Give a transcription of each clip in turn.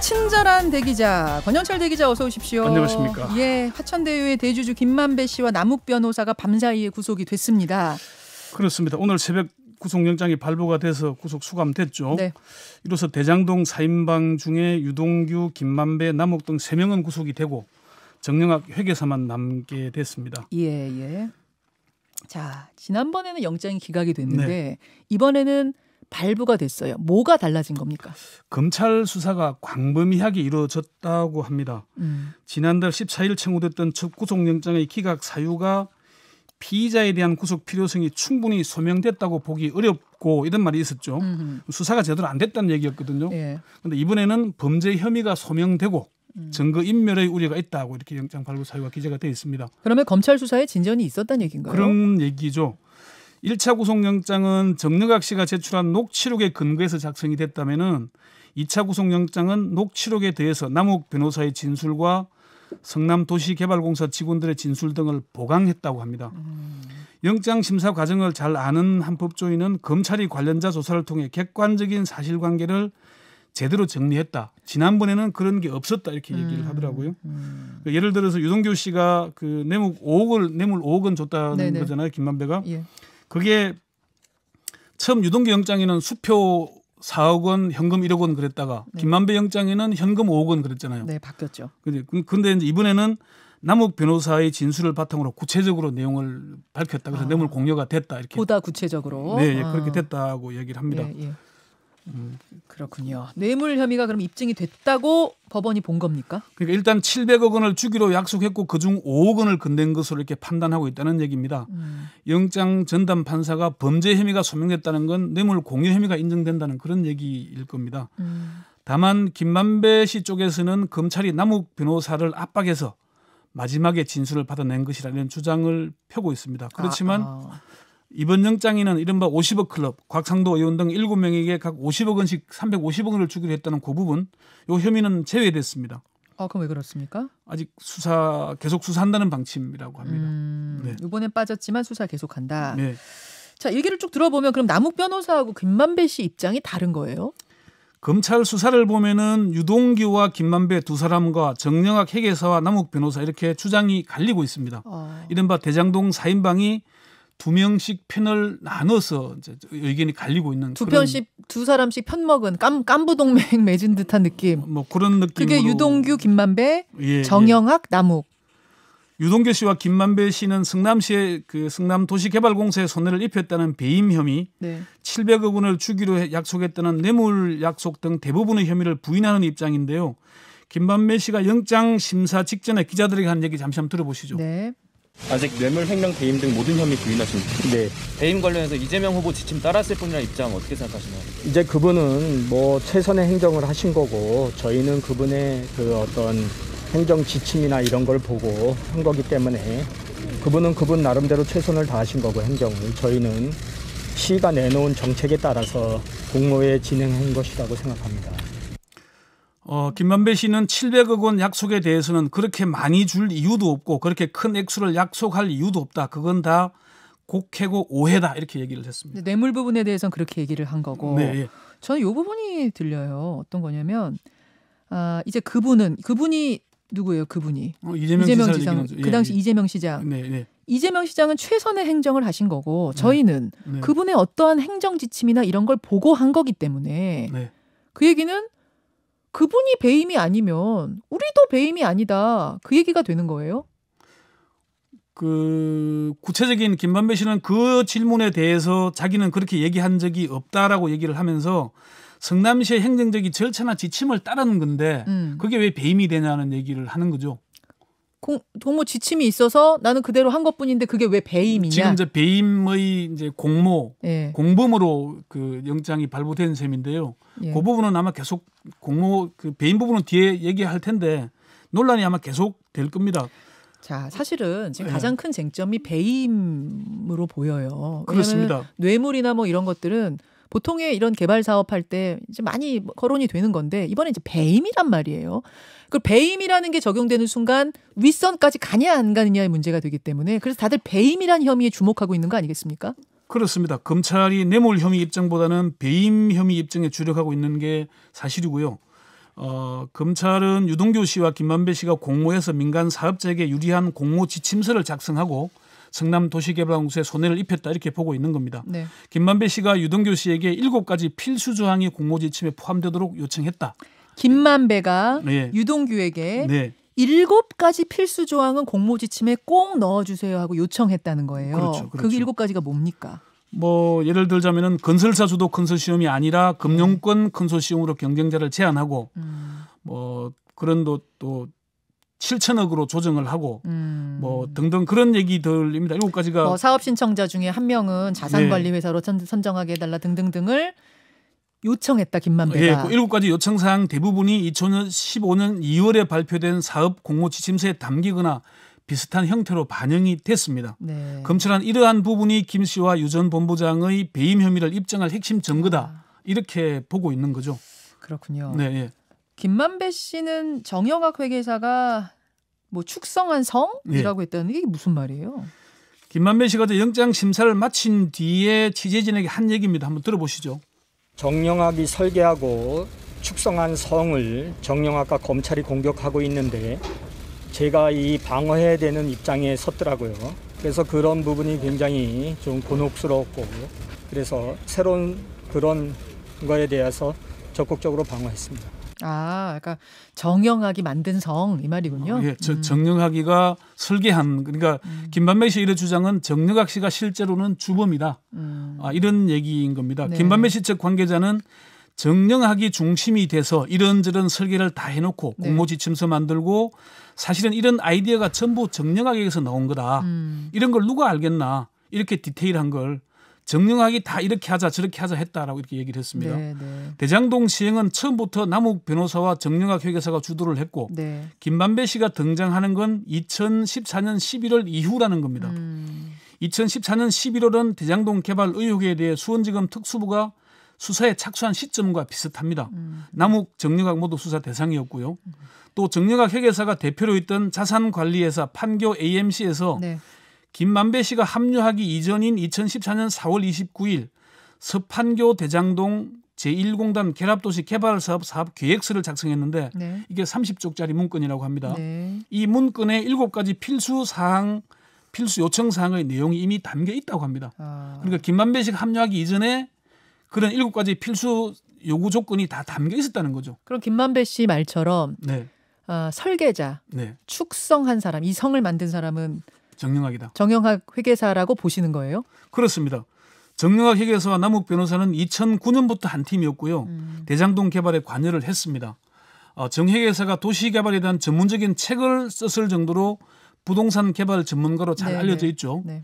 친절한 대기자 권영철 대기자 어서 오십시오. 안녕하십니까. 예, 화천대유의 대주주 김만배 씨와 남욱 변호사가 밤사이에 구속이 됐습니다. 그렇습니다. 오늘 새벽 구속영장이 발부가 돼서 구속 수감됐죠. 네. 이로써 대장동 4인방 중에 유동규, 김만배, 남욱 등 3명은 구속이 되고 정영학 회계사만 남게 됐습니다. 예. 자, 지난번에는 영장이 기각이 됐는데 네. 이번에는 발부가 됐어요. 뭐가 달라진 겁니까? 검찰 수사가 광범위하게 이루어졌다고 합니다. 지난달 14일 청구됐던 첫 구속영장의 기각 사유가 피의자에 대한 구속 필요성이 충분히 소명됐다고 보기 어렵고 이런 말이 있었죠. 수사가 제대로 안 됐다는 얘기였거든요. 그런데 예. 이번에는 범죄 혐의가 소명되고 증거 인멸의 우려가 있다고 이렇게 영장 발부 사유가 기재가 되어 있습니다. 그러면 검찰 수사에 진전이 있었다는 얘기인가요? 그런 얘기죠. 1차 구속영장은 정영학 씨가 제출한 녹취록에 근거해서 작성이 됐다면은 2차 구속영장은 녹취록에 대해서 남욱 변호사의 진술과 성남도시개발공사 직원들의 진술 등을 보강했다고 합니다. 영장 심사 과정을 잘 아는 한 법조인은 검찰이 관련자 조사를 통해 객관적인 사실관계를 제대로 정리했다. 지난번에는 그런 게 없었다 이렇게 얘기를 하더라고요. 예를 들어서 유동규 씨가 그 뇌물 5억 원 줬다는 네네. 거잖아요. 김만배가. 예. 그게 처음 유동규 영장에는 수표 4억 원, 현금 1억 원 그랬다가 네. 김만배 영장에는 현금 5억 원 그랬잖아요. 네, 바뀌었죠. 근데 이제 이번에는 남욱 변호사의 진술을 바탕으로 구체적으로 내용을 밝혔다. 그래서 뇌물 공여가 됐다 이렇게. 보다 구체적으로. 네, 그렇게 됐다고 얘기를 합니다. 예. 그렇군요. 뇌물 혐의가 그럼 입증이 됐다고 법원이 본 겁니까? 그러니까 일단 700억 원을 주기로 약속했고 그중 5억 원을 건넨 것으로 이렇게 판단하고 있다는 얘기입니다. 영장 전담 판사가 범죄 혐의가 소명됐다는 건 뇌물 공여 혐의가 인정된다는 그런 얘기일 겁니다. 다만 김만배 씨 쪽에서는 검찰이 남욱 변호사를 압박해서 마지막에 진술을 받아낸 것이라는 주장을 펴고 있습니다. 그렇지만 이번 영장에는 이른바 50억 클럽, 곽상도 의원 등 7명에게 각 50억 원씩 350억 원을 주기로 했다는 그 부분, 이 혐의는 제외됐습니다. 그럼 왜 그렇습니까? 아직 계속 수사한다는 방침이라고 합니다. 네. 이번엔 빠졌지만 수사 계속한다. 네. 자, 얘기를 쭉 들어보면 그럼 남욱 변호사하고 김만배 씨 입장이 다른 거예요? 검찰 수사를 보면은 유동규와 김만배 두 사람과 정영학 회계사와 남욱 변호사 이렇게 주장이 갈리고 있습니다. 이른바 대장동 4인방이 2명씩 편을 나눠서 이제 의견이 갈리고 있는 두 편씩 두 사람씩 편 먹은 깐부 동맹 맺은 듯한 느낌. 뭐 그런 느낌으로. 그게 유동규, 김만배, 예, 정영학, 남욱. 유동규 씨와 김만배 씨는 성남시의 그 성남도시개발공사에 손해를 입혔다는 배임 혐의, 네. 700억 원을 주기로 약속했다는 뇌물 약속 등 대부분의 혐의를 부인하는 입장인데요. 김만배 씨가 영장 심사 직전에 기자들에게 한 얘기 잠시 한번 들어보시죠. 네. 아직 뇌물, 횡령, 배임 등 모든 혐의 부인하십니까? 네. 배임 관련해서 이재명 후보 지침 따랐을 뿐이라 입장 어떻게 생각하시나요? 이제 그분은 뭐 최선의 행정을 하신 거고 저희는 그분의 그 어떤 행정 지침이나 이런 걸 보고 한 거기 때문에 그분은 그분 나름대로 최선을 다하신 거고 행정을 저희는 시가 내놓은 정책에 따라서 공모에 진행한 것이라고 생각합니다. 김만배 씨는 700억 원 약속에 대해서는 그렇게 많이 줄 이유도 없고 그렇게 큰 액수를 약속할 이유도 없다. 그건 다 곡해고 오해다 이렇게 얘기를 했습니다. 뇌물 부분에 대해서는 그렇게 얘기를 한 거고. 네, 예. 저는 이 부분이 들려요. 어떤 거냐면 이제 그분이 누구예요? 그분이 이재명 지사. 그 당시 이재명 시장. 네. 이재명 시장은 최선의 행정을 하신 거고 저희는 그분의 어떠한 행정 지침이나 이런 걸 보고 한 거기 때문에 그 얘기는 그분이 배임이 아니면 우리도 배임이 아니다. 그 얘기가 되는 거예요? 그 구체적인 김만배 씨는 그 질문에 대해서 자기는 그렇게 얘기한 적이 없다라고 얘기를 하면서 성남시의 행정적인 절차나 지침을 따르는 건데 그게 왜 배임이 되냐는 얘기를 하는 거죠. 공모 지침이 있어서 나는 그대로 한 것뿐인데 그게 왜 배임이냐? 지금 이제 배임의 이제 공범으로 그 영장이 발부된 셈인데요. 예. 그 부분은 아마 계속 그 배임 부분은 뒤에 얘기할 텐데 논란이 아마 계속 될 겁니다. 자, 사실은 지금 가장 큰 쟁점이 배임으로 보여요. 그렇습니다. 뇌물이나 뭐 이런 것들은 보통의 이런 개발 사업할 때 이제 많이 거론이 되는 건데 이번에 이제 배임이란 말이에요. 그 배임이라는 게 적용되는 순간 윗선까지 가냐 안 가느냐의 문제가 되기 때문에 그래서 다들 배임이란 혐의에 주목하고 있는 거 아니겠습니까? 그렇습니다. 검찰이 뇌물 혐의 입증보다는 배임 혐의 입증에 주력하고 있는 게 사실이고요. 검찰은 유동규 씨와 김만배 씨가 공모해서 민간 사업자에게 유리한 공모 지침서를 작성하고 성남도시개발공사에 손해를 입혔다 이렇게 보고 있는 겁니다. 네. 김만배 씨가 유동규 씨에게 7가지 필수 조항이 공모 지침에 포함되도록 요청했다. 김만배가 네. 유동규에게 네. 7가지 필수 조항은 공모 지침에 꼭 넣어주세요 하고 요청했다는 거예요. 그렇죠, 그 그렇죠. 7가지가 뭡니까? 뭐 예를 들자면은 건설사 주도 컨소시엄이 아니라 금융권 컨소시엄으로 경쟁자를 제한하고 뭐 그런 또 7천억으로 조정을 하고 뭐 등등 그런 얘기들입니다. 7가지가 뭐 사업 신청자 중에 한 명은 자산관리회사로 선정하게 해달라 등등등을 요청했다 김만배가. 그 7가지 요청 사항 대부분이 2015년 2월에 발표된 사업 공모 지침서에 담기거나 비슷한 형태로 반영이 됐습니다. 네. 검찰은 이러한 부분이 김 씨와 유 전 본부장의 배임 혐의를 입증할 핵심 증거다. 이렇게 보고 있는 거죠. 그렇군요. 네, 예. 김만배 씨는 정영학 회계사가 뭐 축성한 성이라고 했다는 게 무슨 말이에요? 김만배 씨가 영장 심사를 마친 뒤에 취재진에게 한 얘기입니다. 한번 들어보시죠. 정영학이 설계하고 축성한 성을 정영학과 검찰이 공격하고 있는데 제가 이 방어해야 되는 입장에 섰더라고요. 그래서 그런 부분이 굉장히 좀 곤혹스러웠고 그래서 새로운 그런 거에 대해서 적극적으로 방어했습니다. 아, 그러니까 정영학이 만든 성 이 말이군요. 예, 정영학이가 설계한 그러니까 김만배 씨의 주장은 정영학 씨가 실제로는 주범이다. 이런 얘기인 겁니다. 네. 김만배 씨 측 관계자는 정영학이 중심이 돼서 이런저런 설계를 다 해놓고 네. 공모지침서 만들고 사실은 이런 아이디어가 전부 정영학에게서 나온 거다. 이런 걸 누가 알겠나. 이렇게 디테일한 걸 정영학이 다 이렇게 하자 저렇게 하자 했다라고 이렇게 얘기를 했습니다. 네, 네. 대장동 시행은 처음부터 남욱 변호사와 정영학 회계사가 주도를 했고 네. 김만배 씨가 등장하는 건 2014년 11월 이후라는 겁니다. 2014년 11월은 대장동 개발 의혹에 대해 수원지검 특수부가 수사에 착수한 시점과 비슷합니다. 남욱, 정영학 모두 수사 대상이었고요. 또 정영학 회계사가 대표로 있던 자산관리회사 판교 AMC에서 네. 김만배 씨가 합류하기 이전인 2014년 4월 29일 서판교 대장동 제1공단 결합도시 개발사업 사업 계획서를 작성했는데 네. 이게 30쪽짜리 문건이라고 합니다. 네. 이 문건에 7가지 필수 요청 사항의 내용이 이미 담겨 있다고 합니다. 아. 그러니까 김만배 씨가 합류하기 이전에 그런 7가지 필수 요구 조건이 다 담겨 있었다는 거죠. 그럼 김만배 씨 말처럼 네. 설계자, 네. 축성한 사람, 이 성을 만든 사람은 정영학이다. 정영학 회계사라고 보시는 거예요? 그렇습니다. 정영학 회계사와 남욱 변호사는 2009년부터 한 팀이었고요. 대장동 개발에 관여를 했습니다. 정 회계사가 도시개발에 대한 전문적인 책을 썼을 정도로 부동산 개발 전문가로 잘 네, 알려져 네. 있죠. 네.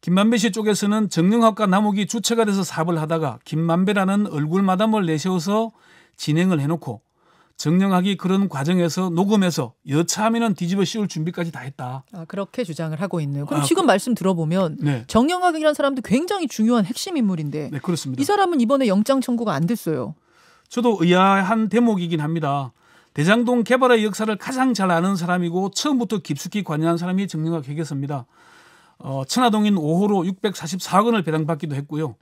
김만배 씨 쪽에서는 정영학과 남욱이 주체가 돼서 사업을 하다가 김만배라는 얼굴 마담을 내세워서 진행을 해놓고 정영학이 그런 과정에서 녹음해서 여차하면 뒤집어 씌울 준비까지 다 했다. 아, 그렇게 주장을 하고 있네요. 그럼 지금 말씀 들어보면 네. 정영학이라는 사람도 굉장히 중요한 핵심 인물인데 네, 그렇습니다. 이 사람은 이번에 영장 청구가 안 됐어요. 저도 의아한 대목이긴 합니다. 대장동 개발의 역사를 가장 잘 아는 사람이고 처음부터 깊숙이 관여한 사람이 정영학 회계사입니다. 천화동인 5호로 644억 원을 배당받기도 했고요.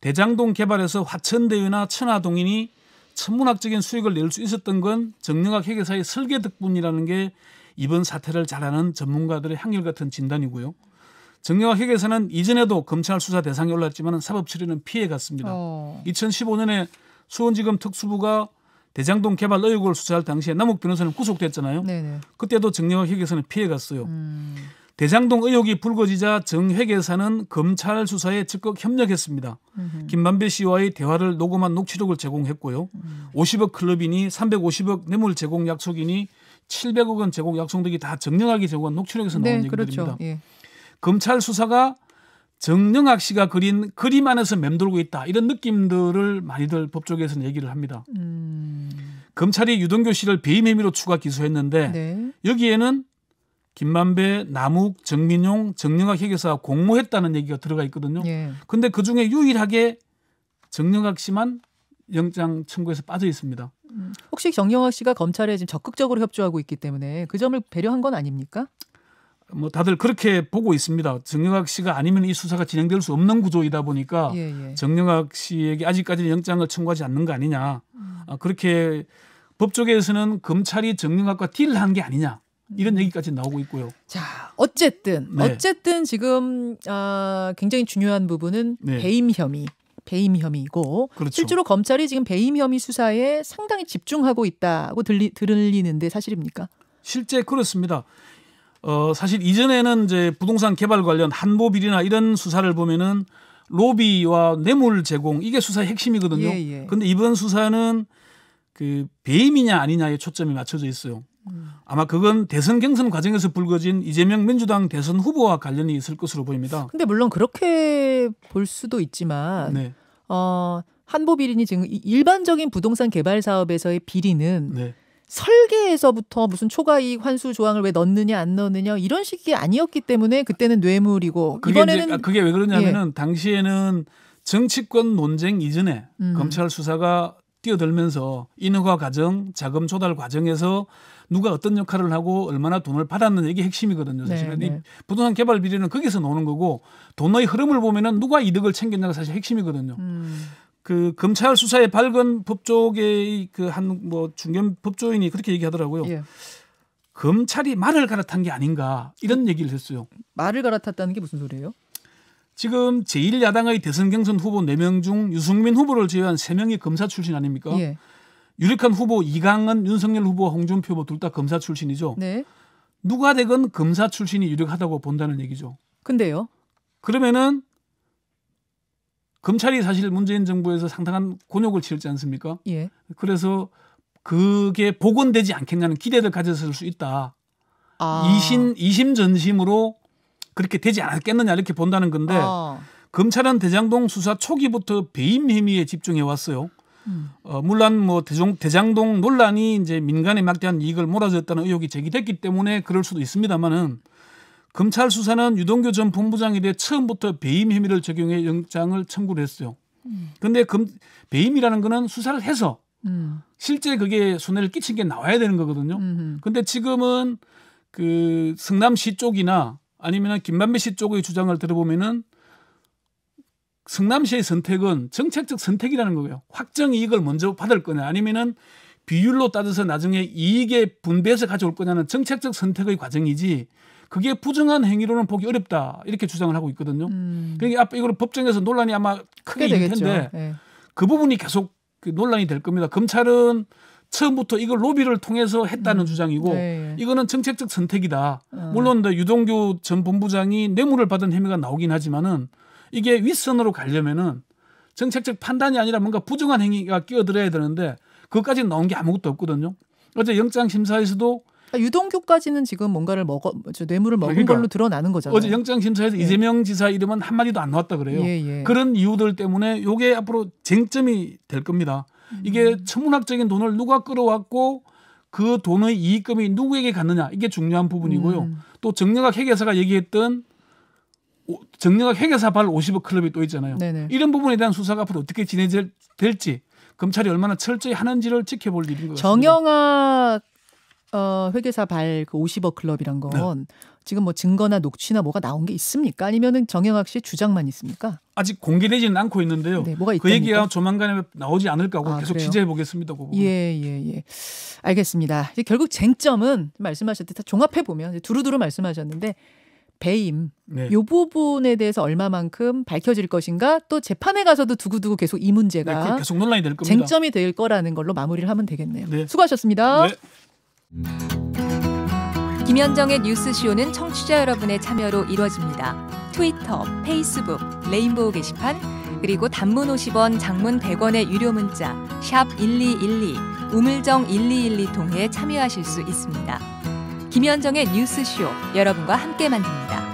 대장동 개발에서 화천대유나 천화동인이 천문학적인 수익을 낼 수 있었던 건 정영학 회계사의 설계 덕분이라는 게 이번 사태를 잘 아는 전문가들의 한결같은 진단이고요. 정영학 회계사는 이전에도 검찰 수사 대상에 올랐지만 사법 처리는 피해갔습니다. 2015년에 수원지검 특수부가 대장동 개발 의혹을 수사할 당시에 남욱 변호사는 구속됐잖아요. 네네. 그때도 정영학 회계사는 피해갔어요. 대장동 의혹이 불거지자 정 회계사는 검찰 수사에 적극 협력했습니다. 김만배 씨와의 대화를 녹음한 녹취록을 제공했고요. 50억 클럽이니 350억 뇌물 제공 약속이니 700억 원 제공 약속 등이 다 정영학이 제공한 녹취록에서 나온 네, 얘기들입니다. 그렇죠. 예. 검찰 수사가 정영학 씨가 그린 그림 안에서 맴돌고 있다. 이런 느낌들을 많이들 법조계에서는 얘기를 합니다. 검찰이 유동규 씨를 배임 혐의로 추가 기소했는데 네. 여기에는 김만배, 남욱, 정민용, 정영학 회계사가 공모했다는 얘기가 들어가 있거든요. 그런데 예. 그중에 유일하게 정영학 씨만 영장 청구에서 빠져 있습니다. 혹시 정영학 씨가 검찰에 지금 적극적으로 협조하고 있기 때문에 그 점을 배려한 건 아닙니까? 뭐 다들 그렇게 보고 있습니다. 정영학 씨가 아니면 이 수사가 진행될 수 없는 구조이다 보니까 예. 정영학 씨에게 아직까지는 영장을 청구하지 않는 거 아니냐. 그렇게 법조계에서는 검찰이 정영학과 딜을 한 게 아니냐 이런 얘기까지 나오고 있고요. 자, 어쨌든 네. 지금 굉장히 중요한 부분은 네. 배임 혐의이고 그렇죠. 실제로 검찰이 지금 배임 혐의 수사에 상당히 집중하고 있다고 들리는데 사실입니까? 실제 그렇습니다. 사실 이전에는 이제 부동산 개발 관련 한보 비리나 이런 수사를 보면은 로비와 뇌물 제공 이게 수사의 핵심이거든요. 예. 그런데 이번 수사는 그 배임이냐 아니냐에 초점이 맞춰져 있어요. 아마 그건 대선 경선 과정에서 불거진 이재명 민주당 대선 후보와 관련이 있을 것으로 보입니다. 근데 물론 그렇게 볼 수도 있지만 네. 한보 비리니 지금 일반적인 부동산 개발 사업에서의 비리는 네. 설계에서부터 무슨 초과이익 환수 조항을 왜 넣느냐 안 넣느냐 이런 식이 아니었기 때문에 그때는 뇌물이고 이번에는 그게 왜 그러냐면은 당시에는 정치권 논쟁 이전에 검찰 수사가 뛰어들면서 인허가 과정, 자금 조달 과정에서 누가 어떤 역할을 하고 얼마나 돈을 받았느냐 이게 핵심이거든요. 사실은 네. 이 부동산 개발 비리는 거기서 나오는 거고 돈의 흐름을 보면은 누가 이득을 챙겼냐가 사실 핵심이거든요. 그 검찰 수사에 밝은 법조계의 그 한 뭐 중견 법조인이 그렇게 얘기하더라고요. 예. 검찰이 말을 갈아탄 게 아닌가 이런 얘기를 했어요. 말을 갈아탔다는 게 무슨 소리예요? 지금 제1야당의 대선 경선 후보 4명 중 유승민 후보를 제외한 3명이 검사 출신 아닙니까? 예. 유력한 후보 이강은, 윤석열 후보, 홍준표 후보 둘 다 검사 출신이죠. 네. 누가 되건 검사 출신이 유력하다고 본다는 얘기죠. 근데요. 그러면은 검찰이 사실 문재인 정부에서 상당한 곤욕을 치렀지 않습니까? 예. 그래서 그게 복원되지 않겠냐는 기대를 가졌을 수 있다. 이심 전심으로 그렇게 되지 않았겠느냐 이렇게 본다는 건데 검찰은 대장동 수사 초기부터 배임 혐의에 집중해 왔어요. 물론 뭐 대장동 논란이 이제 민간에 막대한 이익을 몰아줬다는 의혹이 제기됐기 때문에 그럴 수도 있습니다만은 검찰 수사는 유동규 전 본부장에 대해 처음부터 배임 혐의를 적용해 영장을 청구를 했어요. 그런데 배임이라는 거는 수사를 해서 실제 그게 손해를 끼친 게 나와야 되는 거거든요. 그런데 지금은 그 성남시 쪽이나 아니면 김만배 씨 쪽의 주장을 들어보면은 성남시의 선택은 정책적 선택이라는 거예요. 확정 이익을 먼저 받을 거냐 아니면은 비율로 따져서 나중에 이익의 분배해서 가져올 거냐는 정책적 선택의 과정이지 그게 부정한 행위로는 보기 어렵다 이렇게 주장을 하고 있거든요. 그러니까 앞에 이걸 법정에서 논란이 아마 크게 있을 텐데 네. 그 부분이 계속 그 논란이 될 겁니다. 검찰은 처음부터 이걸 로비를 통해서 했다는 주장이고 네. 이거는 정책적 선택이다. 물론 유동규 전 본부장이 뇌물을 받은 혐의가 나오긴 하지만은 이게 윗선으로 가려면은 정책적 판단이 아니라 뭔가 부정한 행위가 끼어들어야 되는데 그것까지 나온 게 아무것도 없거든요. 어제 영장 심사에서도 유동규까지는 지금 뭔가를 뇌물을 먹은 그러니까 걸로 드러나는 거잖아요. 어제 영장 심사에서 이재명 지사 이름은 한 마디도 안 나왔다 그래요. 그런 이유들 때문에 이게 앞으로 쟁점이 될 겁니다. 이게 천문학적인 돈을 누가 끌어왔고 그 돈의 이익금이 누구에게 갔느냐 이게 중요한 부분이고요. 또 정영학 회계사가 얘기했던 정영학 회계사 발 50억 클럽이 또 있잖아요. 네네. 이런 부분에 대한 수사가 앞으로 어떻게 진행될지 검찰이 얼마나 철저히 하는지를 지켜볼 일인 것 같습니다. 정영학 회계사 발 그 50억 클럽이란 건 지금 뭐 증거나 녹취나 뭐가 나온 게 있습니까? 아니면은 정영학 씨의 주장만 있습니까? 아직 공개되지는 않고 있는데요. 네, 뭐가 그 있답니까? 얘기가 조만간에 나오지 않을까 하고 계속 그래요? 취재해 보겠습니다. 그 부분. 예. 알겠습니다. 이제 결국 쟁점은 말씀하셨듯이 다 종합해 보면 두루두루 말씀하셨는데 배임 네. 이 부분에 대해서 얼마만큼 밝혀질 것인가 또 재판에 가서도 두고두고 계속 이 문제가 네, 계속 논란이 될 겁니다. 쟁점이 될 거라는 걸로 마무리를 하면 되겠네요. 네. 수고하셨습니다. 네. 김현정의 뉴스쇼는 청취자 여러분의 참여로 이루어집니다. 트위터, 페이스북, 레인보우 게시판, 그리고 단문 50원, 장문 100원의 유료 문자 샵 1212, 우물정 1212 통해 참여하실 수 있습니다. 김현정의 뉴스쇼, 여러분과 함께 만듭니다.